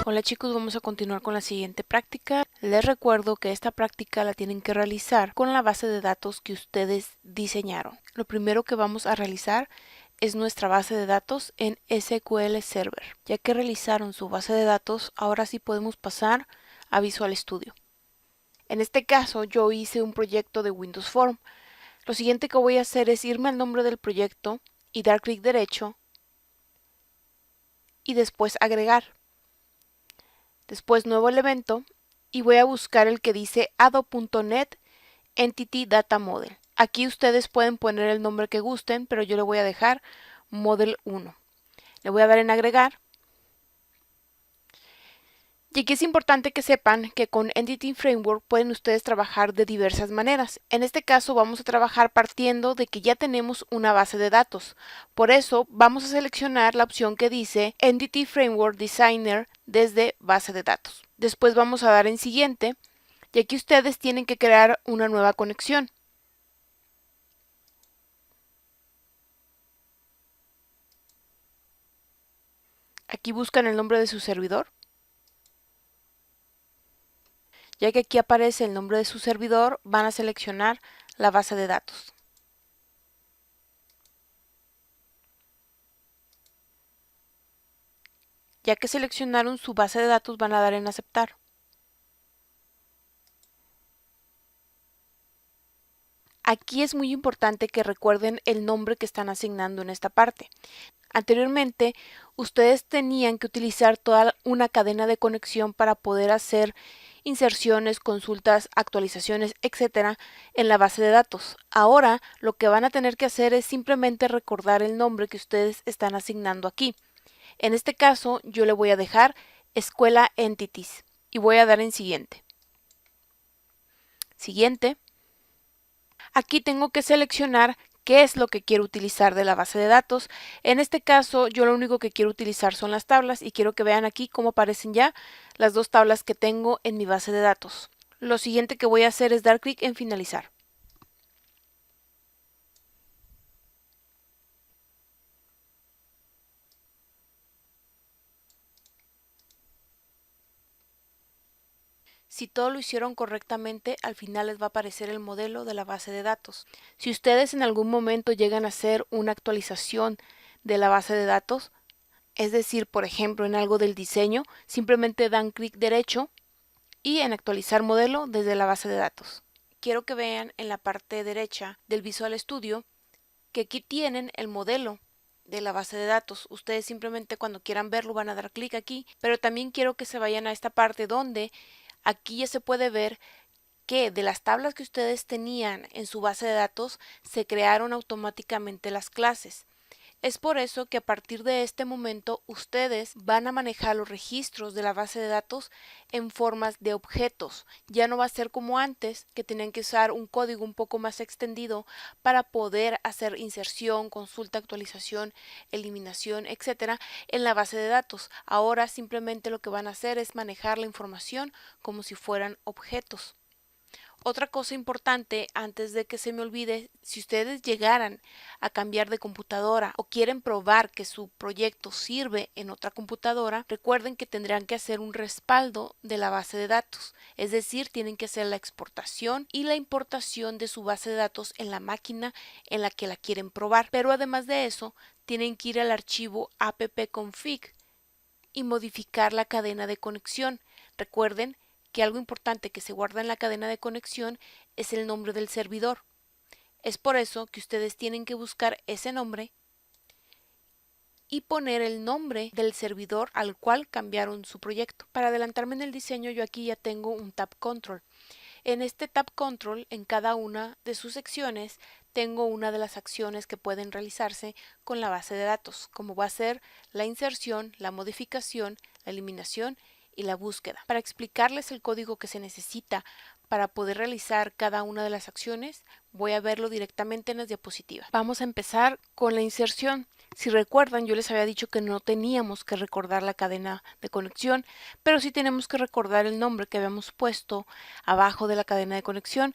Hola chicos, vamos a continuar con la siguiente práctica. Les recuerdo que esta práctica la tienen que realizar con la base de datos que ustedes diseñaron. Lo primero que vamos a realizar es nuestra base de datos en SQL Server. Ya que realizaron su base de datos, ahora sí podemos pasar a Visual Studio. En este caso yo hice un proyecto de Windows Form. Lo siguiente que voy a hacer es irme al nombre del proyecto y dar clic derecho y después agregar. Después nuevo elemento y voy a buscar el que dice ado.net Entity Data Model. Aquí ustedes pueden poner el nombre que gusten, pero yo le voy a dejar Model 1. Le voy a dar en agregar. Y aquí es importante que sepan que con Entity Framework pueden ustedes trabajar de diversas maneras. En este caso vamos a trabajar partiendo de que ya tenemos una base de datos. Por eso vamos a seleccionar la opción que dice Entity Framework Designer desde base de datos. Después vamos a dar en siguiente y aquí ustedes tienen que crear una nueva conexión. Aquí buscan el nombre de su servidor. Ya que aquí aparece el nombre de su servidor, van a seleccionar la base de datos. Ya que seleccionaron su base de datos, van a dar en aceptar. Aquí es muy importante que recuerden el nombre que están asignando en esta parte. Anteriormente, ustedes tenían que utilizar toda una cadena de conexión para poder hacer inserciones, consultas, actualizaciones, etcétera, en la base de datos. Ahora, lo que van a tener que hacer es simplemente recordar el nombre que ustedes están asignando aquí. En este caso, yo le voy a dejar Escuela Entities y voy a dar en siguiente. Siguiente. Aquí tengo que seleccionar qué es lo que quiero utilizar de la base de datos. En este caso, yo lo único que quiero utilizar son las tablas y quiero que vean aquí cómo aparecen ya las dos tablas que tengo en mi base de datos. Lo siguiente que voy a hacer es dar clic en finalizar. Si todo lo hicieron correctamente, al final les va a aparecer el modelo de la base de datos. Si ustedes en algún momento llegan a hacer una actualización de la base de datos, es decir, por ejemplo, en algo del diseño, simplemente dan clic derecho y en actualizar modelo desde la base de datos. Quiero que vean en la parte derecha del Visual Studio que aquí tienen el modelo de la base de datos. Ustedes simplemente cuando quieran verlo van a dar clic aquí, pero también quiero que se vayan a esta parte donde aquí ya se puede ver que de las tablas que ustedes tenían en su base de datos se crearon automáticamente las clases. Es por eso que a partir de este momento ustedes van a manejar los registros de la base de datos en formas de objetos. Ya no va a ser como antes, que tenían que usar un código un poco más extendido para poder hacer inserción, consulta, actualización, eliminación, etcétera, en la base de datos. Ahora simplemente lo que van a hacer es manejar la información como si fueran objetos. Otra cosa importante, antes de que se me olvide, si ustedes llegaran a cambiar de computadora o quieren probar que su proyecto sirve en otra computadora, recuerden que tendrán que hacer un respaldo de la base de datos, es decir, tienen que hacer la exportación y la importación de su base de datos en la máquina en la que la quieren probar. Pero además de eso, tienen que ir al archivo appconfig y modificar la cadena de conexión. Recuerden que algo importante que se guarda en la cadena de conexión es el nombre del servidor. Es por eso que ustedes tienen que buscar ese nombre y poner el nombre del servidor al cual cambiaron su proyecto. Para adelantarme en el diseño, yo aquí ya tengo un tab control. En este tab control, en cada una de sus secciones, tengo una de las acciones que pueden realizarse con la base de datos, como va a ser la inserción, la modificación, la eliminación y la búsqueda. Para explicarles el código que se necesita para poder realizar cada una de las acciones, voy a verlo directamente en las diapositivas. Vamos a empezar con la inserción. Si recuerdan, yo les había dicho que no teníamos que recordar la cadena de conexión, pero sí tenemos que recordar el nombre que habíamos puesto abajo de la cadena de conexión.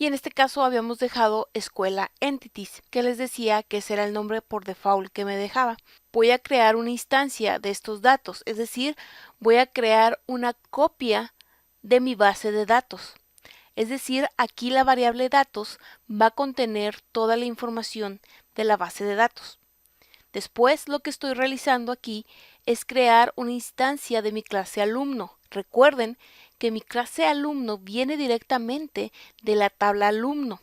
Y en este caso habíamos dejado escuela entities, que les decía que ese era el nombre por default que me dejaba. Voy a crear una instancia de estos datos, es decir, voy a crear una copia de mi base de datos. Es decir, aquí la variable datos va a contener toda la información de la base de datos. Después, lo que estoy realizando aquí es crear una instancia de mi clase alumno. Recuerden que mi clase alumno viene directamente de la tabla alumno.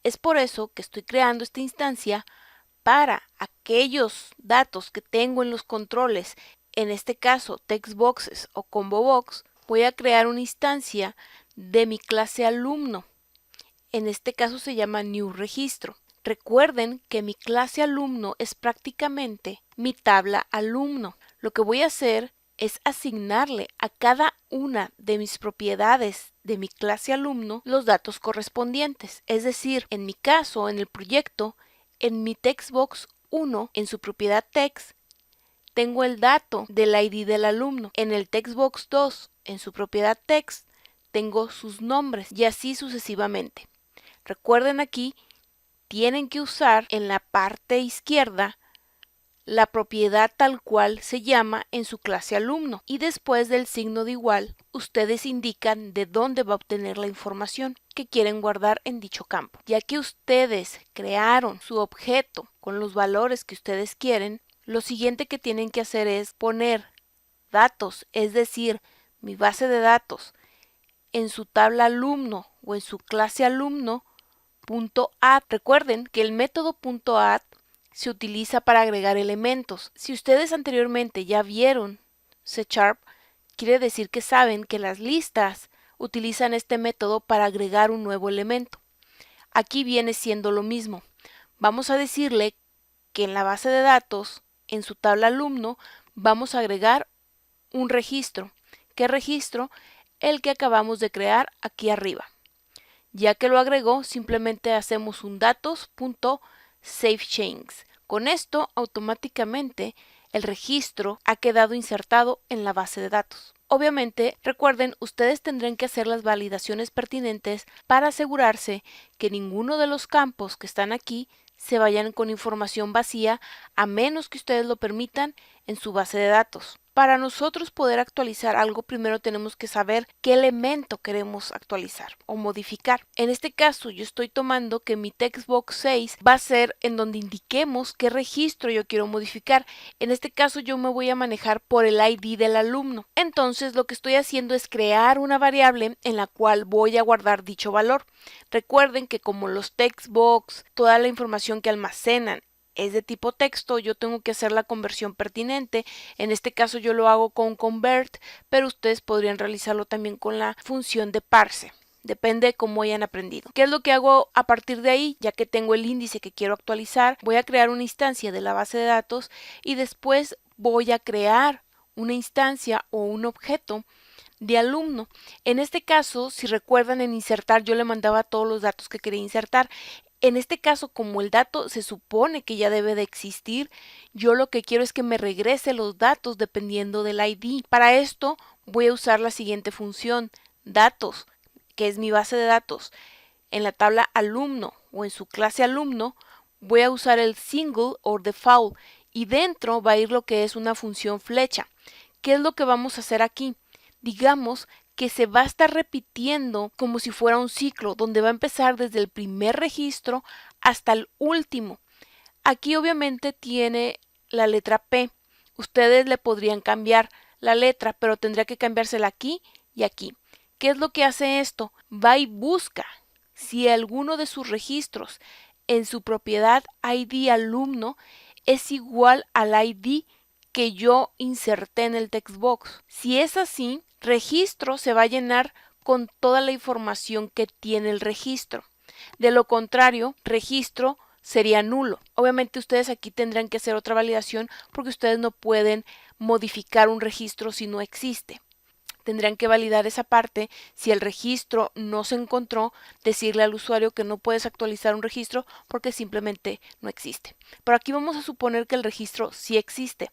Es por eso que estoy creando esta instancia para aquellos datos que tengo en los controles, en este caso textboxes o combobox. Voy a crear una instancia de mi clase alumno. En este caso se llama new registro. Recuerden que mi clase alumno es prácticamente mi tabla alumno. Lo que voy a hacer es asignarle a cada una de mis propiedades de mi clase alumno los datos correspondientes. Es decir, en mi caso, en el proyecto, en mi textbox 1, en su propiedad text, tengo el dato del ID del alumno. En el textbox 2, en su propiedad text, tengo sus nombres y así sucesivamente. Recuerden aquí, tienen que usar en la parte izquierda la propiedad tal cual se llama en su clase alumno y después del signo de igual ustedes indican de dónde va a obtener la información que quieren guardar en dicho campo. Ya que ustedes crearon su objeto con los valores que ustedes quieren, lo siguiente que tienen que hacer es poner datos, es decir, mi base de datos en su tabla alumno o en su clase alumno .add. Recuerden que el método .add se utiliza para agregar elementos. Si ustedes anteriormente ya vieron C#, quiere decir que saben que las listas utilizan este método para agregar un nuevo elemento. Aquí viene siendo lo mismo. Vamos a decirle que en la base de datos, en su tabla alumno, vamos a agregar un registro. ¿Qué registro? El que acabamos de crear aquí arriba. Ya que lo agregó, simplemente hacemos un datos.savechange. Con esto, automáticamente, el registro ha quedado insertado en la base de datos. Obviamente, recuerden, ustedes tendrán que hacer las validaciones pertinentes para asegurarse que ninguno de los campos que están aquí se vayan con información vacía, a menos que ustedes lo permitan en su base de datos. Para nosotros poder actualizar algo, primero tenemos que saber qué elemento queremos actualizar o modificar. En este caso, yo estoy tomando que mi textbox 6 va a ser en donde indiquemos qué registro yo quiero modificar. En este caso, yo me voy a manejar por el ID del alumno. Entonces, lo que estoy haciendo es crear una variable en la cual voy a guardar dicho valor. Recuerden que como los textbox, toda la información que almacenan es de tipo texto, yo tengo que hacer la conversión pertinente. En este caso yo lo hago con convert, pero ustedes podrían realizarlo también con la función de parse. Depende de cómo hayan aprendido. ¿Qué es lo que hago a partir de ahí? Ya que tengo el índice que quiero actualizar, voy a crear una instancia de la base de datos y después voy a crear una instancia o un objeto de alumno. En este caso, si recuerdan, en insertar yo le mandaba todos los datos que quería insertar. En este caso, como el dato se supone que ya debe de existir, yo lo que quiero es que me regrese los datos dependiendo del ID. Para esto voy a usar la siguiente función, datos, que es mi base de datos. En la tabla alumno o en su clase alumno voy a usar el single o default y dentro va a ir lo que es una función flecha. ¿Qué es lo que vamos a hacer aquí? Digamos que se va a estar repitiendo como si fuera un ciclo, donde va a empezar desde el primer registro hasta el último. Aquí obviamente tiene la letra P. Ustedes le podrían cambiar la letra, pero tendría que cambiársela aquí y aquí. ¿Qué es lo que hace esto? Va y busca si alguno de sus registros en su propiedad ID alumno es igual al ID que yo inserté en el textbox. Si es así, registro se va a llenar con toda la información que tiene el registro. De lo contrario, registro sería nulo. Obviamente ustedes aquí tendrán que hacer otra validación porque ustedes no pueden modificar un registro si no existe. Tendrán que validar esa parte. Si el registro no se encontró, decirle al usuario que no puedes actualizar un registro porque simplemente no existe. Pero aquí vamos a suponer que el registro sí existe.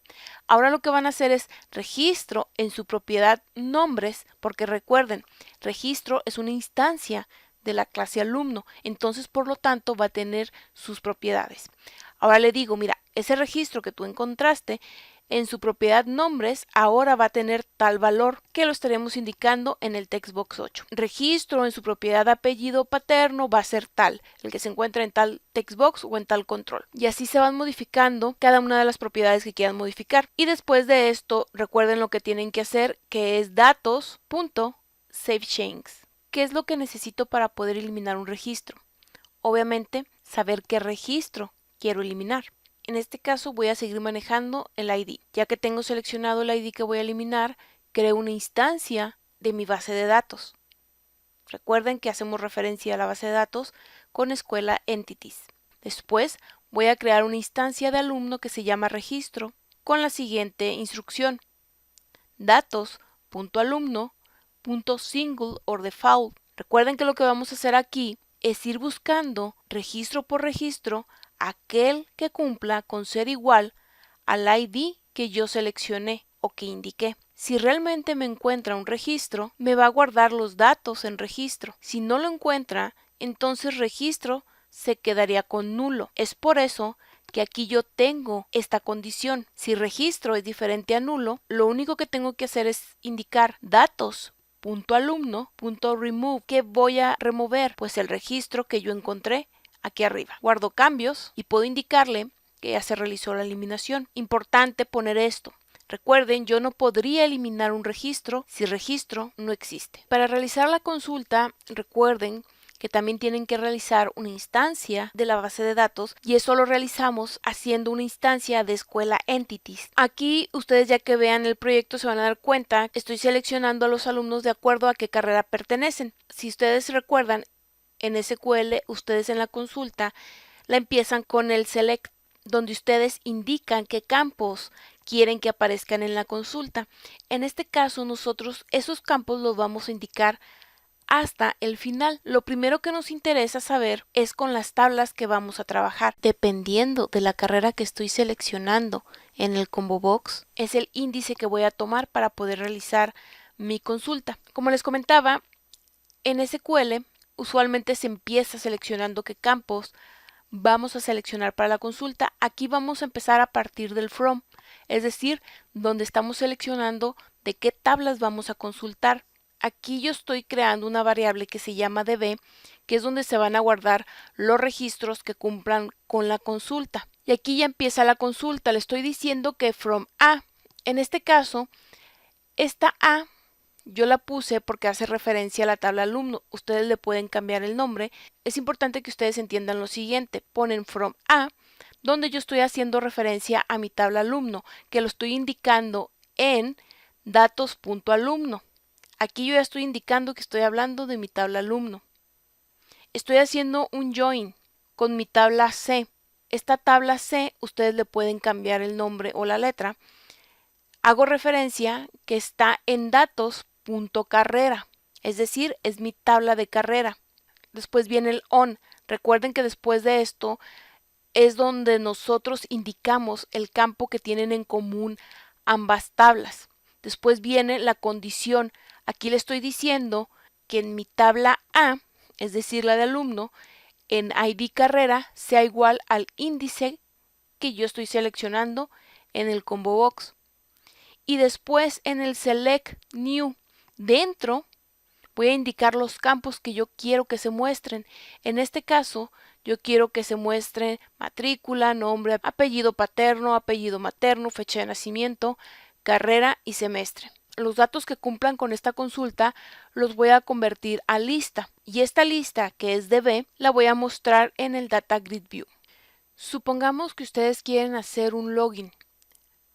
Ahora lo que van a hacer es registro en su propiedad nombres, porque recuerden, registro es una instancia de la clase alumno. Entonces, por lo tanto, va a tener sus propiedades. Ahora le digo, mira, ese registro que tú encontraste en su propiedad nombres ahora va a tener tal valor que lo estaremos indicando en el textbox 8. Registro en su propiedad apellido paterno va a ser tal, el que se encuentra en tal textbox o en tal control. Y así se van modificando cada una de las propiedades que quieran modificar. Y después de esto, recuerden lo que tienen que hacer, que es datos.savechanges. ¿Qué es lo que necesito para poder eliminar un registro? Obviamente, saber qué registro quiero eliminar. En este caso voy a seguir manejando el ID. Ya que tengo seleccionado el ID que voy a eliminar, creo una instancia de mi base de datos. Recuerden que hacemos referencia a la base de datos con escuela entities. Después voy a crear una instancia de alumno que se llama registro con la siguiente instrucción: datos.alumno.single or default. Recuerden que lo que vamos a hacer aquí es ir buscando registro por registro aquel que cumpla con ser igual al ID que yo seleccioné o que indiqué. Si realmente me encuentra un registro, me va a guardar los datos en registro. Si no lo encuentra, entonces registro se quedaría con nulo. Es por eso que aquí yo tengo esta condición. Si registro es diferente a nulo, lo único que tengo que hacer es indicar datos.alumno.remove. ¿Qué voy a remover? Pues el registro que yo encontré aquí arriba. Guardo cambios y puedo indicarle que ya se realizó la eliminación. Importante poner esto. Recuerden, yo no podría eliminar un registro si registro no existe. Para realizar la consulta, recuerden que también tienen que realizar una instancia de la base de datos, y eso lo realizamos haciendo una instancia de escuela entities. Aquí ustedes, ya que vean el proyecto, se van a dar cuenta que estoy seleccionando a los alumnos de acuerdo a qué carrera pertenecen. Si ustedes recuerdan, en SQL ustedes en la consulta la empiezan con el select, donde ustedes indican qué campos quieren que aparezcan en la consulta. En este caso, nosotros esos campos los vamos a indicar hasta el final. Lo primero que nos interesa saber es con las tablas que vamos a trabajar. Dependiendo de la carrera que estoy seleccionando en el combo box, es el índice que voy a tomar para poder realizar mi consulta. Como les comentaba, en SQL usualmente se empieza seleccionando qué campos vamos a seleccionar para la consulta. Aquí vamos a empezar a partir del from, es decir, donde estamos seleccionando de qué tablas vamos a consultar. Aquí yo estoy creando una variable que se llama db, que es donde se van a guardar los registros que cumplan con la consulta. Y aquí ya empieza la consulta. Le estoy diciendo que from A. En este caso, esta A yo la puse porque hace referencia a la tabla alumno. Ustedes le pueden cambiar el nombre. Es importante que ustedes entiendan lo siguiente. Ponen from A, donde yo estoy haciendo referencia a mi tabla alumno, que lo estoy indicando en datos.alumno. Aquí yo ya estoy indicando que estoy hablando de mi tabla alumno. Estoy haciendo un join con mi tabla C. Esta tabla C, ustedes le pueden cambiar el nombre o la letra. Hago referencia que está en datos.carrera, es decir, es mi tabla de carrera. Después viene el on. Recuerden que después de esto es donde nosotros indicamos el campo que tienen en común ambas tablas. Después viene la condición. Aquí le estoy diciendo que en mi tabla A, es decir, la de alumno, en ID carrera sea igual al índice que yo estoy seleccionando en el combo box. Y después en el select new, dentro voy a indicar los campos que yo quiero que se muestren. En este caso, yo quiero que se muestre matrícula, nombre, apellido paterno, apellido materno, fecha de nacimiento, carrera y semestre. Los datos que cumplan con esta consulta los voy a convertir a lista, y esta lista, que es db, la voy a mostrar en el Data Grid View. Supongamos que ustedes quieren hacer un login.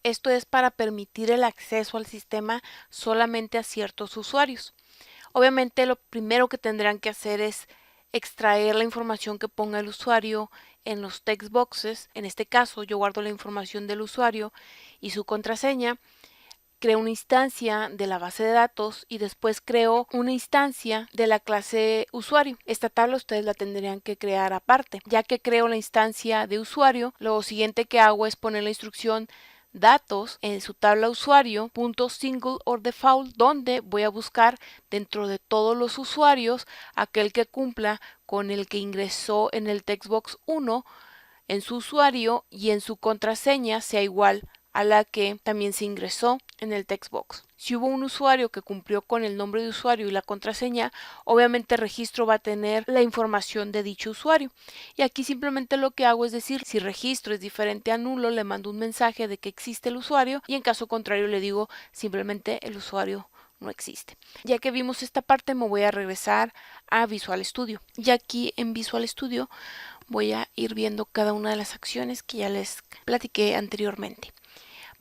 Esto es para permitir el acceso al sistema solamente a ciertos usuarios. Obviamente lo primero que tendrán que hacer es extraer la información que ponga el usuario en los text boxes. En este caso yo guardo la información del usuario y su contraseña, creo una instancia de la base de datos y después creo una instancia de la clase usuario. Esta tabla ustedes la tendrían que crear aparte. Ya que creo la instancia de usuario, lo siguiente que hago es poner la instrucción datos en su tabla usuario .single or default, donde voy a buscar dentro de todos los usuarios aquel que cumpla con el que ingresó en el textbox 1 en su usuario y en su contraseña sea igual a la que también se ingresó en el textbox. Si hubo un usuario que cumplió con el nombre de usuario y la contraseña, obviamente el registro va a tener la información de dicho usuario. Y aquí simplemente lo que hago es decir, si registro es diferente a nulo, le mando un mensaje de que existe el usuario y en caso contrario le digo simplemente el usuario no existe. Ya que vimos esta parte, me voy a regresar a Visual Studio. Y aquí en Visual Studio voy a ir viendo cada una de las acciones que ya les platiqué anteriormente.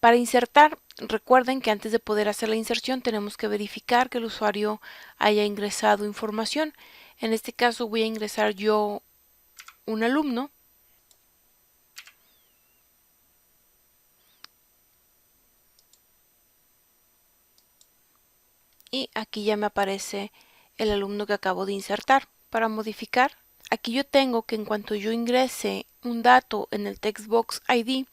Para insertar, recuerden que antes de poder hacer la inserción tenemos que verificar que el usuario haya ingresado información. En este caso voy a ingresar yo un alumno. Y aquí ya me aparece el alumno que acabo de insertar. Para modificar, aquí yo tengo que en cuanto yo ingrese un dato en el textbox ID,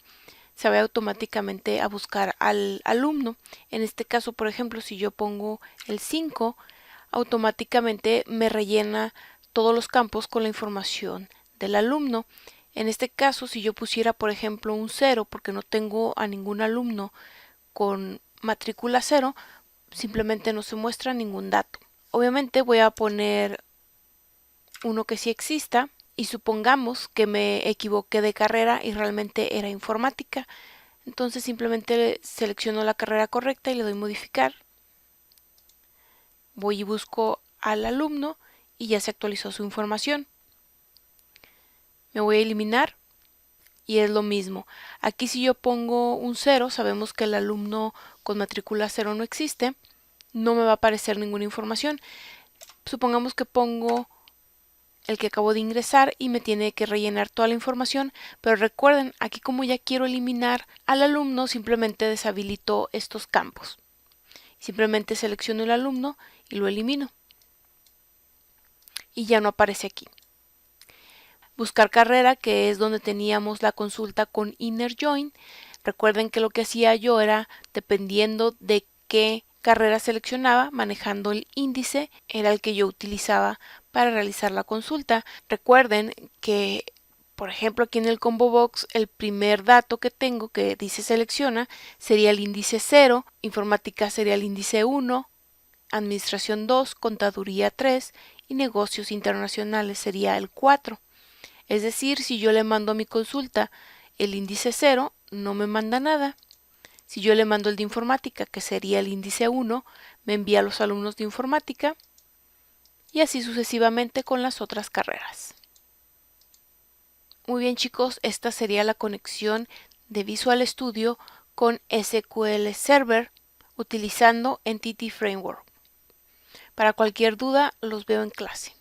se va automáticamente a buscar al alumno. En este caso, por ejemplo, si yo pongo el 5, automáticamente me rellena todos los campos con la información del alumno. En este caso, si yo pusiera, por ejemplo, un 0, porque no tengo a ningún alumno con matrícula 0, simplemente no se muestra ningún dato. Obviamente voy a poner uno que sí exista. Y supongamos que me equivoqué de carrera y realmente era informática. Entonces simplemente selecciono la carrera correcta y le doy modificar. Voy y busco al alumno y ya se actualizó su información. Me voy a eliminar y es lo mismo. Aquí si yo pongo un 0, sabemos que el alumno con matrícula 0 no existe. No me va a aparecer ninguna información. Supongamos que pongo el que acabo de ingresar y me tiene que rellenar toda la información, pero recuerden, aquí como ya quiero eliminar al alumno, simplemente deshabilito estos campos. Simplemente selecciono el alumno y lo elimino. Y ya no aparece aquí. Buscar carrera, que es donde teníamos la consulta con Inner Join. Recuerden que lo que hacía yo era, dependiendo de qué carrera seleccionaba, manejando el índice, era el que yo utilizaba para realizar la consulta. Recuerden que, por ejemplo, aquí en el combo box, el primer dato que tengo que dice selecciona sería el índice 0, informática sería el índice 1, administración 2, contaduría 3 y negocios internacionales sería el 4. Es decir, si yo le mando a mi consulta el índice 0, no me manda nada. Si yo le mando el de informática, que sería el índice 1, me envía a los alumnos de informática y así sucesivamente con las otras carreras. Muy bien chicos, esta sería la conexión de Visual Studio con SQL Server utilizando Entity Framework. Para cualquier duda, los veo en clase.